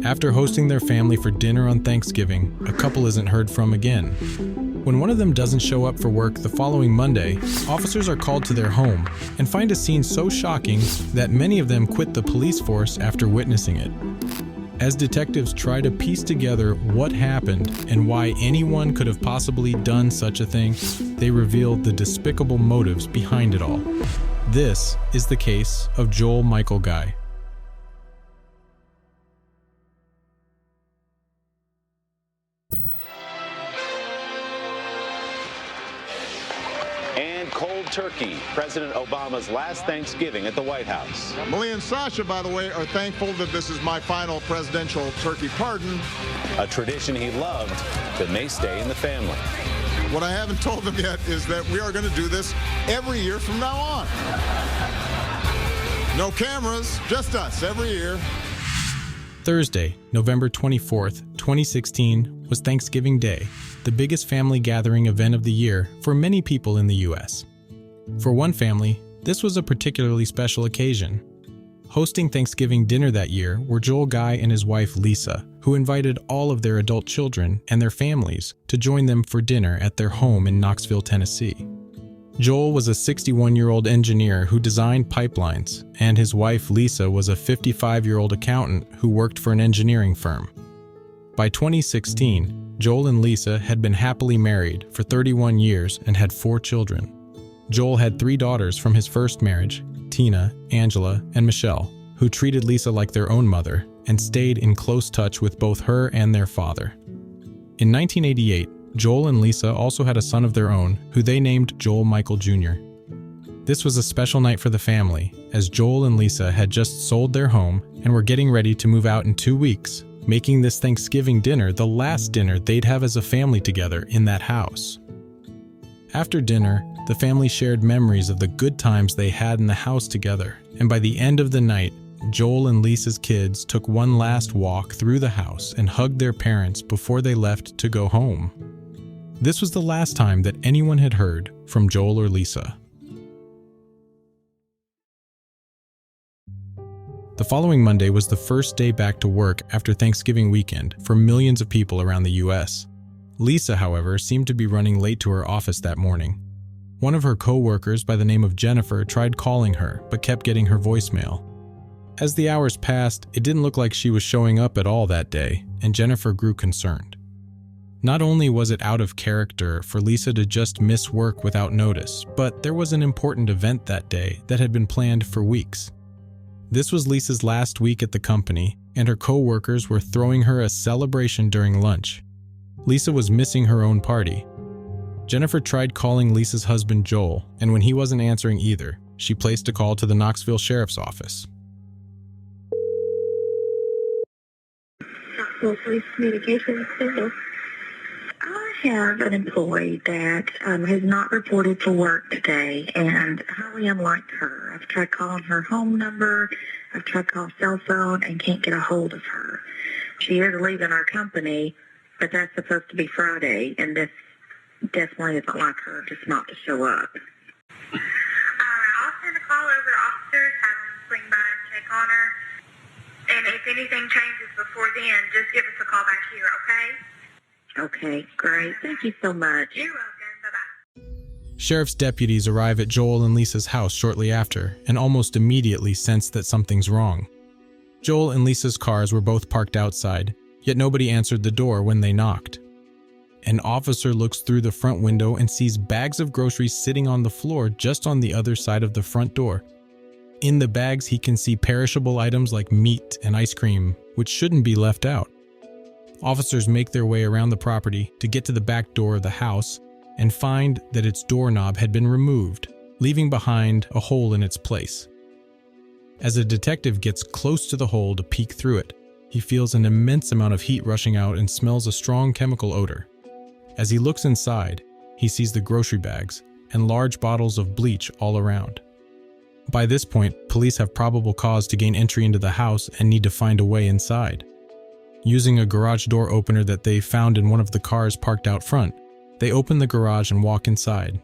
After hosting their family for dinner on Thanksgiving, a couple isn't heard from again. When one of them doesn't show up for work the following Monday, officers are called to their home and find a scene so shocking that many of them quit the police force after witnessing it. As detectives try to piece together what happened and why anyone could have possibly done such a thing, they reveal the despicable motives behind it all. This is the case of Joel Michael Guy. And cold turkey, President Obama's last Thanksgiving at the White House. Malia and Sasha, by the way, are thankful that this is my final presidential turkey pardon. A tradition he loved that may stay in the family. What I haven't told them yet is that we are going to do this every year from now on. No cameras, just us every year. Thursday, November 24th, 2016, was Thanksgiving Day, the biggest family gathering event of the year for many people in the U.S. For one family, this was a particularly special occasion. Hosting Thanksgiving dinner that year were Joel Guy and his wife Lisa, who invited all of their adult children and their families to join them for dinner at their home in Knoxville, Tennessee. Joel was a 61-year-old engineer who designed pipelines, and his wife Lisa was a 55-year-old accountant who worked for an engineering firm. By 2016, Joel and Lisa had been happily married for 31 years and had 4 children. Joel had 3 daughters from his first marriage, Tina, Angela, and Michelle, who treated Lisa like their own mother and stayed in close touch with both her and their father. In 1988, Joel and Lisa also had a son of their own, who they named Joel Michael Jr. This was a special night for the family, as Joel and Lisa had just sold their home and were getting ready to move out in 2 weeks, making this Thanksgiving dinner the last dinner they'd have as a family together in that house. After dinner, the family shared memories of the good times they had in the house together, and by the end of the night, Joel and Lisa's kids took one last walk through the house and hugged their parents before they left to go home. This was the last time that anyone had heard from Joel or Lisa. The following Monday was the first day back to work after Thanksgiving weekend for millions of people around the U.S. Lisa, however, seemed to be running late to her office that morning. One of her co-workers by the name of Jennifer tried calling her, but kept getting her voicemail. As the hours passed, it didn't look like she was showing up at all that day, and Jennifer grew concerned. Not only was it out of character for Lisa to just miss work without notice, but there was an important event that day that had been planned for weeks. This was Lisa's last week at the company, and her co-workers were throwing her a celebration during lunch. Lisa was missing her own party. Jennifer tried calling Lisa's husband Joel, and when he wasn't answering either, she placed a call to the Knoxville Sheriff's Office. Knoxville Police Communications Center. I have an employee that has not reported for work today, and highly unlike her. I've tried calling her home number, I've tried calling cell phone, and can't get a hold of her. She is leaving our company, but that's supposed to be Friday, and this definitely isn't like her just not to show up. I'll send a call over to officers, have them swing by and check on her. And if anything changes before then, just give us a call back here, okay? Okay, great. Thank you so much. You're welcome. Bye-bye. Sheriff's deputies arrive at Joel and Lisa's house shortly after and almost immediately sense that something's wrong. Joel and Lisa's cars were both parked outside, yet nobody answered the door when they knocked. An officer looks through the front window and sees bags of groceries sitting on the floor just on the other side of the front door. In the bags, he can see perishable items like meat and ice cream, which shouldn't be left out. Officers make their way around the property to get to the back door of the house and find that its doorknob had been removed, leaving behind a hole in its place. As a detective gets close to the hole to peek through it, he feels an immense amount of heat rushing out and smells a strong chemical odor. As he looks inside, he sees the grocery bags and large bottles of bleach all around. By this point, police have probable cause to gain entry into the house and need to find a way inside. Using a garage door opener that they found in one of the cars parked out front, they open the garage and walk inside.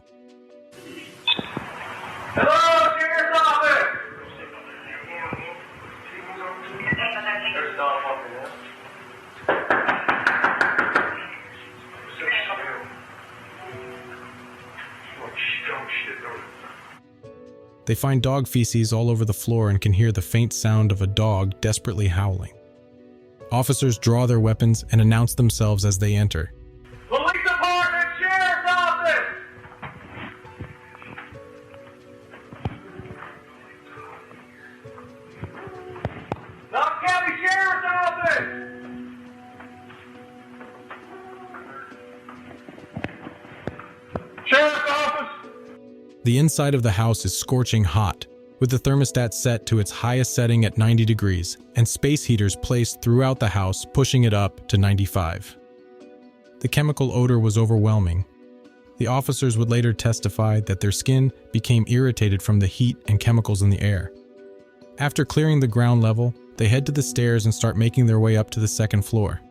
Hello, Sheriff's Office! They find dog feces all over the floor and can hear the faint sound of a dog desperately howling. Officers draw their weapons and announce themselves as they enter. Police Department, Sheriff's Office! Knox County Sheriff's Office! Sheriff's Office! The inside of the house is scorching hot, with the thermostat set to its highest setting at 90 degrees and space heaters placed throughout the house, pushing it up to 95. The chemical odor was overwhelming. The officers would later testify that their skin became irritated from the heat and chemicals in the air. After clearing the ground level, they head to the stairs and start making their way up to the second floor.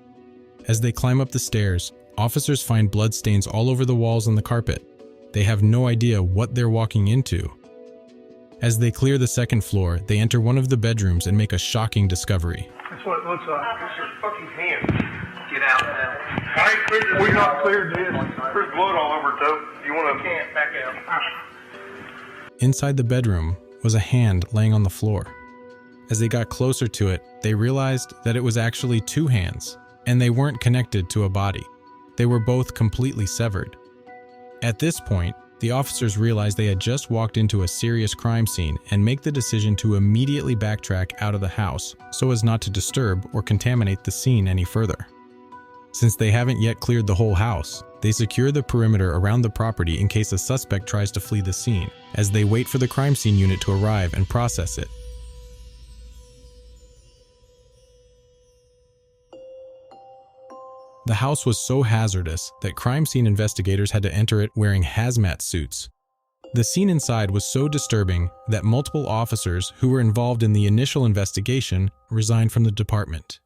As they climb up the stairs, officers find bloodstains all over the walls and the carpet. They have no idea what they're walking into. As they clear the second floor, they enter one of the bedrooms and make a shocking discovery. That's what it looks like. It's your fucking hand. Get out now. I ain't cleared. We not cleared this. There's blood all over it, though. You want to? Can't back out. Inside the bedroom was a hand laying on the floor. As they got closer to it, they realized that it was actually two hands, and they weren't connected to a body. They were both completely severed. At this point, the officers realized they had just walked into a serious crime scene and make the decision to immediately backtrack out of the house so as not to disturb or contaminate the scene any further. Since they haven't yet cleared the whole house, they secure the perimeter around the property in case a suspect tries to flee the scene, as they wait for the crime scene unit to arrive and process it. The house was so hazardous that crime scene investigators had to enter it wearing hazmat suits. The scene inside was so disturbing that multiple officers who were involved in the initial investigation resigned from the department.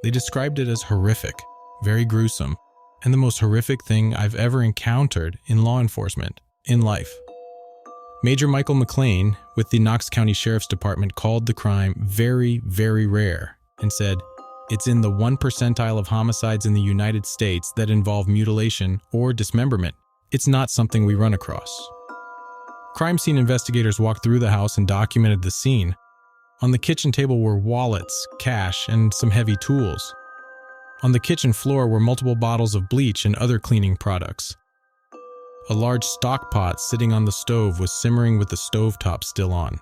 They described it as horrific, very gruesome, and the most horrific thing I've ever encountered in law enforcement in life. Major Michael McLean with the Knox County Sheriff's Department called the crime very, very rare and said, "It's in the 1 percentile of homicides in the United States that involve mutilation or dismemberment. It's not something we run across." Crime scene investigators walked through the house and documented the scene. On the kitchen table were wallets, cash, and some heavy tools. On the kitchen floor were multiple bottles of bleach and other cleaning products. A large stock pot sitting on the stove was simmering with the stovetop still on.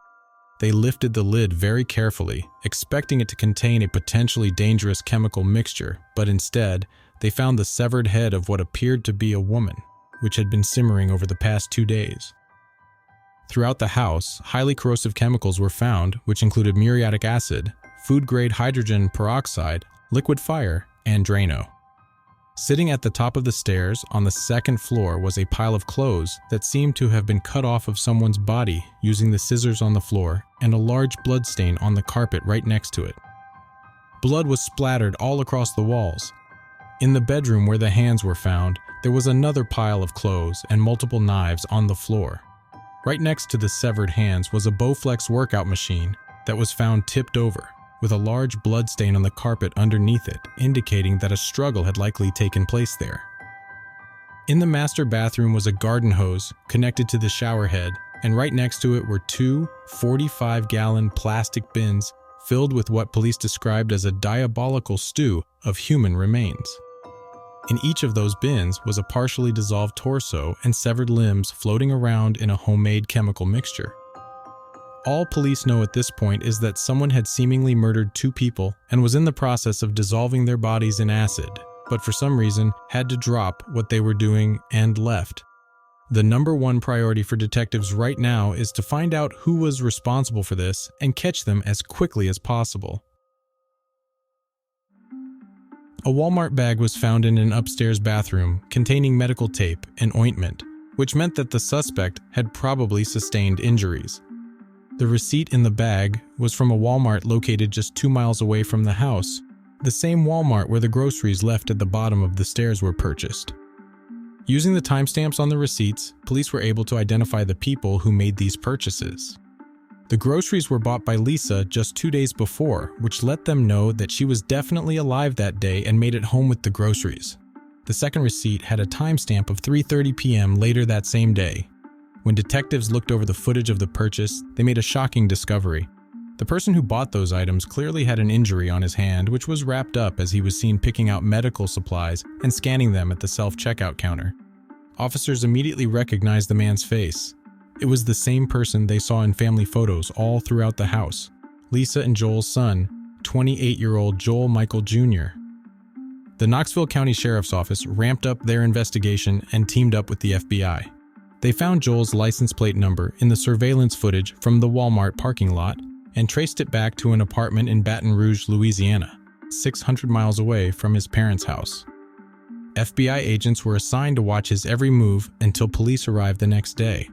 They lifted the lid very carefully, expecting it to contain a potentially dangerous chemical mixture, but instead, they found the severed head of what appeared to be a woman, which had been simmering over the past 2 days. Throughout the house, highly corrosive chemicals were found, which included muriatic acid, food-grade hydrogen peroxide, liquid fire, and Drano. Sitting at the top of the stairs on the second floor was a pile of clothes that seemed to have been cut off of someone's body using the scissors on the floor and a large blood stain on the carpet right next to it. Blood was splattered all across the walls. In the bedroom where the hands were found, there was another pile of clothes and multiple knives on the floor. Right next to the severed hands was a Bowflex workout machine that was found tipped over, with a large blood stain on the carpet underneath it, indicating that a struggle had likely taken place there. In the master bathroom was a garden hose connected to the shower head, and right next to it were two 45-gallon plastic bins filled with what police described as a diabolical stew of human remains. In each of those bins was a partially dissolved torso and severed limbs floating around in a homemade chemical mixture. All police know at this point is that someone had seemingly murdered 2 people and was in the process of dissolving their bodies in acid, but for some reason had to drop what they were doing and left. The number one priority for detectives right now is to find out who was responsible for this and catch them as quickly as possible. A Walmart bag was found in an upstairs bathroom containing medical tape and ointment, which meant that the suspect had probably sustained injuries. The receipt in the bag was from a Walmart located just 2 miles away from the house, the same Walmart where the groceries left at the bottom of the stairs were purchased. Using the timestamps on the receipts, police were able to identify the people who made these purchases. The groceries were bought by Lisa just 2 days before, which let them know that she was definitely alive that day and made it home with the groceries. The second receipt had a timestamp of 3:30 p.m. later that same day. When detectives looked over the footage of the purchase, they made a shocking discovery. The person who bought those items clearly had an injury on his hand, which was wrapped up as he was seen picking out medical supplies and scanning them at the self-checkout counter. Officers immediately recognized the man's face. It was the same person they saw in family photos all throughout the house, Lisa and Joel's son, 28-year-old Joel Michael Jr. The Knoxville County Sheriff's Office ramped up their investigation and teamed up with the FBI. They found Joel's license plate number in the surveillance footage from the Walmart parking lot and traced it back to an apartment in Baton Rouge, Louisiana, 600 miles away from his parents' house. FBI agents were assigned to watch his every move until police arrived the next day.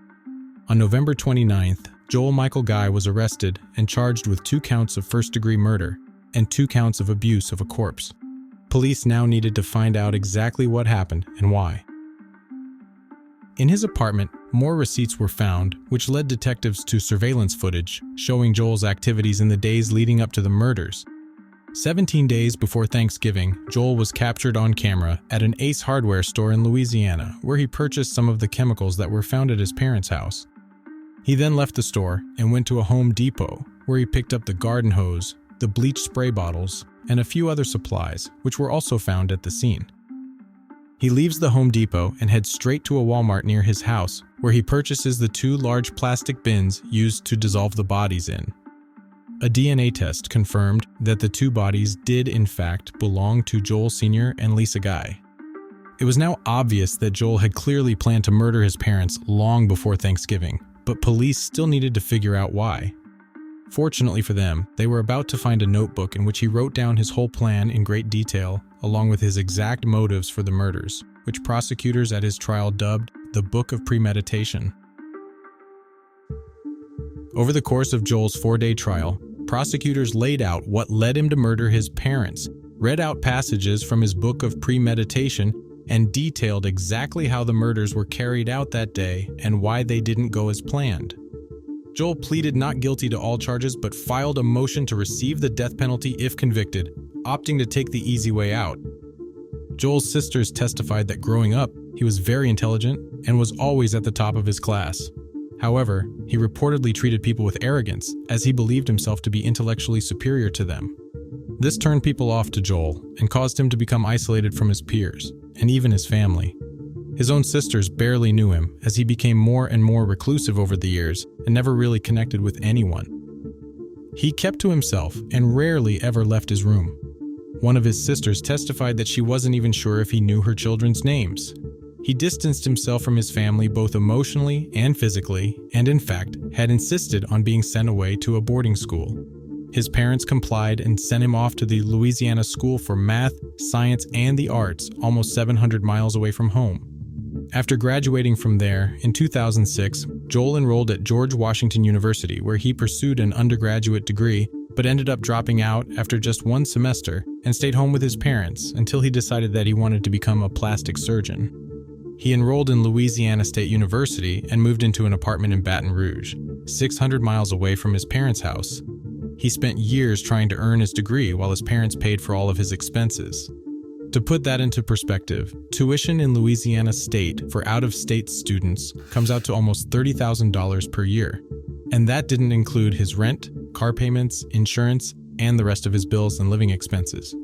On November 29th, Joel Michael Guy was arrested and charged with 2 counts of first-degree murder and 2 counts of abuse of a corpse. Police now needed to find out exactly what happened and why. In his apartment, more receipts were found, which led detectives to surveillance footage showing Joel's activities in the days leading up to the murders. 17 days before Thanksgiving, Joel was captured on camera at an Ace Hardware store in Louisiana, where he purchased some of the chemicals that were found at his parents' house. He then left the store and went to a Home Depot, where he picked up the garden hose, the bleach spray bottles, and a few other supplies, which were also found at the scene. He leaves the Home Depot and heads straight to a Walmart near his house, where he purchases the 2 large plastic bins used to dissolve the bodies in. A DNA test confirmed that the 2 bodies did in fact belong to Joel Sr. and Lisa Guy. It was now obvious that Joel had clearly planned to murder his parents long before Thanksgiving, but police still needed to figure out why. Fortunately for them, they were about to find a notebook in which he wrote down his whole plan in great detail, along with his exact motives for the murders, which prosecutors at his trial dubbed the Book of Premeditation. Over the course of Joel's 4-day trial, prosecutors laid out what led him to murder his parents, read out passages from his Book of Premeditation, and detailed exactly how the murders were carried out that day and why they didn't go as planned. Joel pleaded not guilty to all charges but filed a motion to receive the death penalty if convicted, opting to take the easy way out. Joel's sisters testified that growing up, he was very intelligent and was always at the top of his class. However, he reportedly treated people with arrogance, as he believed himself to be intellectually superior to them. This turned people off to Joel and caused him to become isolated from his peers, and even his family. His own sisters barely knew him, as he became more and more reclusive over the years and never really connected with anyone. He kept to himself and rarely ever left his room. One of his sisters testified that she wasn't even sure if he knew her children's names. He distanced himself from his family both emotionally and physically, and in fact, had insisted on being sent away to a boarding school. His parents complied and sent him off to the Louisiana School for Math, Science, and the Arts, almost 700 miles away from home. After graduating from there, in 2006, Joel enrolled at George Washington University, where he pursued an undergraduate degree, but ended up dropping out after just 1 semester and stayed home with his parents until he decided that he wanted to become a plastic surgeon. He enrolled in Louisiana State University and moved into an apartment in Baton Rouge, 600 miles away from his parents' house. He spent years trying to earn his degree while his parents paid for all of his expenses. To put that into perspective, tuition in Louisiana State for out-of-state students comes out to almost $30,000 per year. And that didn't include his rent, car payments, insurance, and the rest of his bills and living expenses.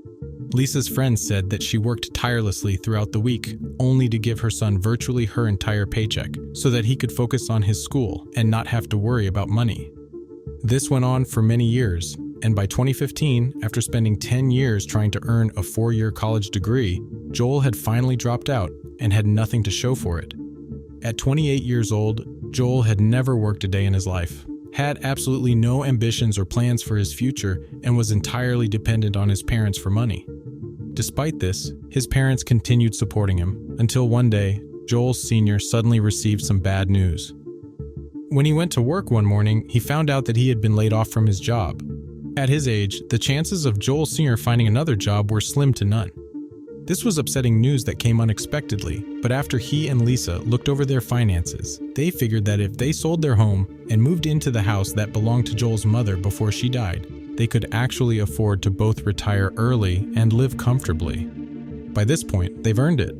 Lisa's friends said that she worked tirelessly throughout the week, only to give her son virtually her entire paycheck, so that he could focus on his school and not have to worry about money. This went on for many years, and by 2015, after spending 10 years trying to earn a 4-year college degree, Joel had finally dropped out and had nothing to show for it. At 28 years old, Joel had never worked a day in his life, had absolutely no ambitions or plans for his future, and was entirely dependent on his parents for money. Despite this, his parents continued supporting him, until one day, Joel Sr. suddenly received some bad news. When he went to work one morning, he found out that he had been laid off from his job. At his age, the chances of Joel Sr. finding another job were slim to none. This was upsetting news that came unexpectedly, but after he and Lisa looked over their finances, they figured that if they sold their home and moved into the house that belonged to Joel's mother before she died, they could actually afford to both retire early and live comfortably. By this point, they've earned it.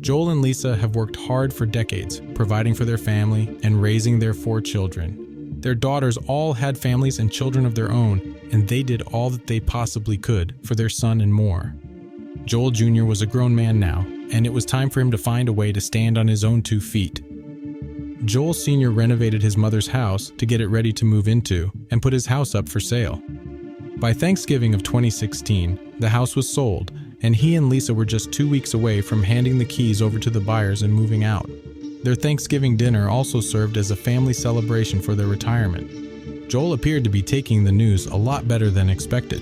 Joel and Lisa have worked hard for decades, providing for their family and raising their 4 children. Their daughters all had families and children of their own, and they did all that they possibly could for their son and more. Joel Jr. was a grown man now, and it was time for him to find a way to stand on his own 2 feet. Joel Sr. renovated his mother's house to get it ready to move into and put his house up for sale. By Thanksgiving of 2016, the house was sold, and he and Lisa were just 2 weeks away from handing the keys over to the buyers and moving out. Their Thanksgiving dinner also served as a family celebration for their retirement. Joel appeared to be taking the news a lot better than expected.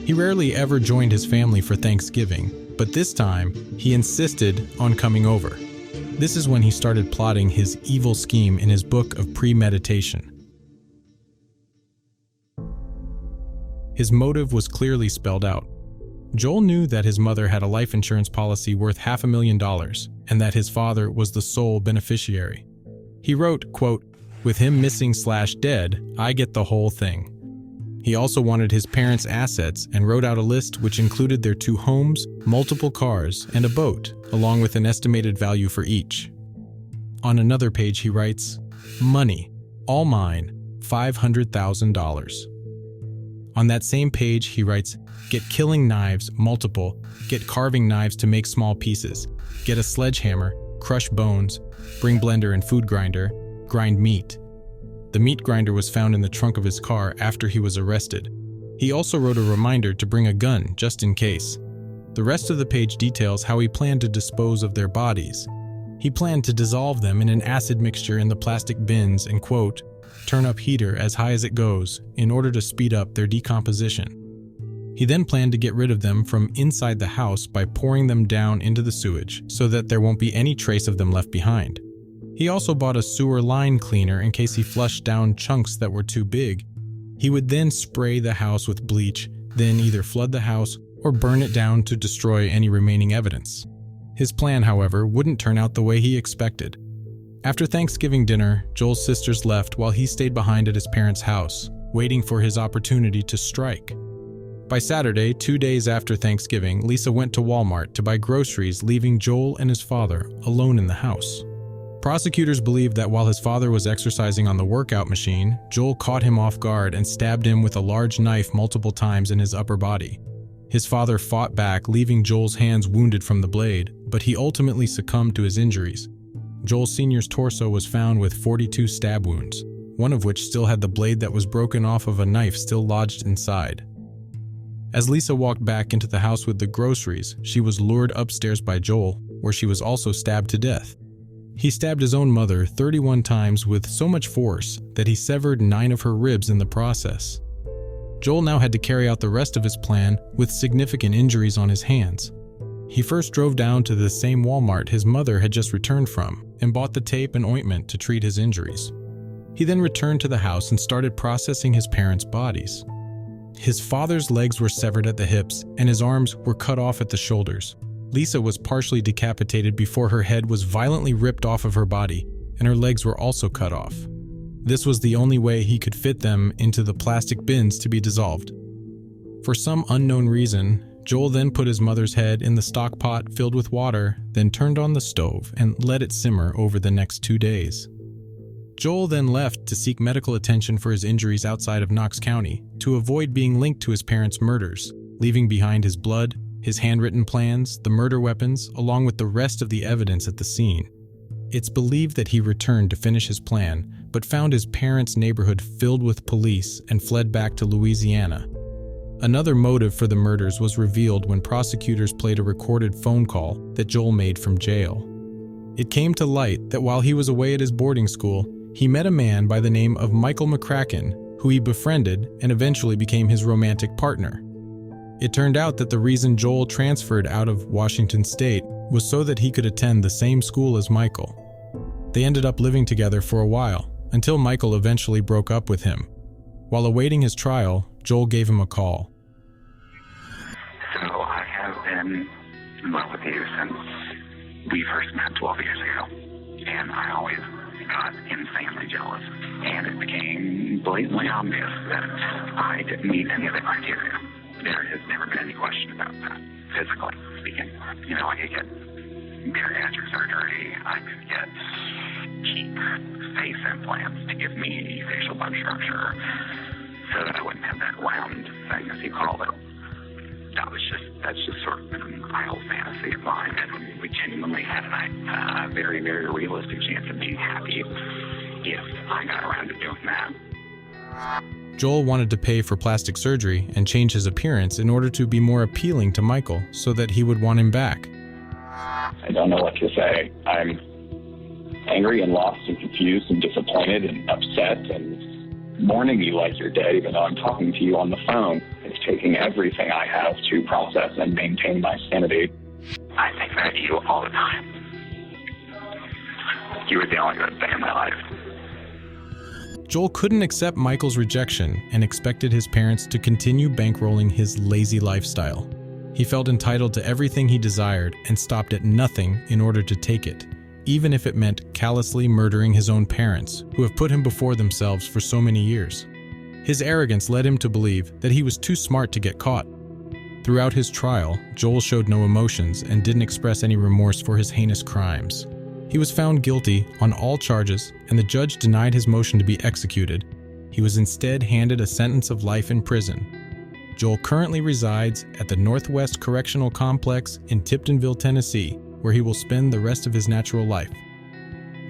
He rarely ever joined his family for Thanksgiving, but this time, he insisted on coming over. This is when he started plotting his evil scheme in his book of Premeditation. His motive was clearly spelled out. Joel knew that his mother had a life insurance policy worth $500,000 and that his father was the sole beneficiary. He wrote, quote, "With him missing/dead, I get the whole thing." He also wanted his parents' assets and wrote out a list which included their 2 homes, multiple cars, and a boat, along with an estimated value for each. On another page he writes, "Money, all mine, $500,000. On that same page he writes, "Get killing knives, multiple, get carving knives to make small pieces, get a sledgehammer, crush bones, bring blender and food grinder, grind meat." The meat grinder was found in the trunk of his car after he was arrested. He also wrote a reminder to bring a gun just in case. The rest of the page details how he planned to dispose of their bodies. He planned to dissolve them in an acid mixture in the plastic bins and, quote, "turn up heater as high as it goes in order to speed up their decomposition." He then planned to get rid of them from inside the house by pouring them down into the sewage so that there won't be any trace of them left behind. He also bought a sewer line cleaner in case he flushed down chunks that were too big. He would then spray the house with bleach, then either flood the house or burn it down to destroy any remaining evidence. His plan, however, wouldn't turn out the way he expected. After Thanksgiving dinner, Joel's sisters left while he stayed behind at his parents' house, waiting for his opportunity to strike. By Saturday, 2 days after Thanksgiving, Lisa went to Walmart to buy groceries, leaving Joel and his father alone in the house. Prosecutors believe that while his father was exercising on the workout machine, Joel caught him off guard and stabbed him with a large knife multiple times in his upper body. His father fought back, leaving Joel's hands wounded from the blade, but he ultimately succumbed to his injuries. Joel Sr.'s torso was found with 42 stab wounds, one of which still had the blade that was broken off of a knife still lodged inside. As Lisa walked back into the house with the groceries, she was lured upstairs by Joel, where she was also stabbed to death. He stabbed his own mother 31 times with so much force that he severed 9 of her ribs in the process. Joel now had to carry out the rest of his plan with significant injuries on his hands. He first drove down to the same Walmart his mother had just returned from and bought the tape and ointment to treat his injuries. He then returned to the house and started processing his parents' bodies. His father's legs were severed at the hips and his arms were cut off at the shoulders. Lisa was partially decapitated before her head was violently ripped off of her body, and her legs were also cut off. This was the only way he could fit them into the plastic bins to be dissolved. For some unknown reason, Joel then put his mother's head in the stock pot filled with water, then turned on the stove and let it simmer over the next 2 days. Joel then left to seek medical attention for his injuries outside of Knox County to avoid being linked to his parents' murders, leaving behind his blood, his handwritten plans, the murder weapons, along with the rest of the evidence at the scene. It's believed that he returned to finish his plan, but found his parents' neighborhood filled with police and fled back to Louisiana. Another motive for the murders was revealed when prosecutors played a recorded phone call that Joel made from jail. It came to light that while he was away at his boarding school, he met a man by the name of Michael McCracken, who he befriended and eventually became his romantic partner. It turned out that the reason Joel transferred out of Washington State was so that he could attend the same school as Michael. They ended up living together for a while, until Michael eventually broke up with him. While awaiting his trial, Joel gave him a call. So I have been in love with you since we first met 12 years ago, and I always got insanely jealous, and it became blatantly obvious that I didn't meet any of the criteria. There has never been any question about that, physically speaking. I could get bariatric surgery. I could get cheap face implants to give me facial bone structure so that I wouldn't have that round thing, as he called it. That's just sort of an idle fantasy of mine, and we genuinely had a very, very realistic chance of being happy if I got around to doing that. Joel wanted to pay for plastic surgery and change his appearance in order to be more appealing to Michael so that he would want him back. I don't know what to say. I'm angry and lost and confused and disappointed and upset and mourning you like you're dead, even though I'm talking to you on the phone. It's taking everything I have to process and maintain my sanity. I think about you all the time. You were the only good thing in my life. Joel couldn't accept Michael's rejection and expected his parents to continue bankrolling his lazy lifestyle. He felt entitled to everything he desired and stopped at nothing in order to take it, even if it meant callously murdering his own parents, who have put him before themselves for so many years. His arrogance led him to believe that he was too smart to get caught. Throughout his trial, Joel showed no emotions and didn't express any remorse for his heinous crimes. He was found guilty on all charges, and the judge denied his motion to be executed. He was instead handed a sentence of life in prison. Joel currently resides at the Northwest Correctional Complex in Tiptonville, Tennessee, where he will spend the rest of his natural life.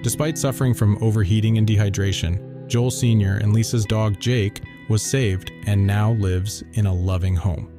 Despite suffering from overheating and dehydration, Joel Sr. and Lisa's dog Jake was saved and now lives in a loving home.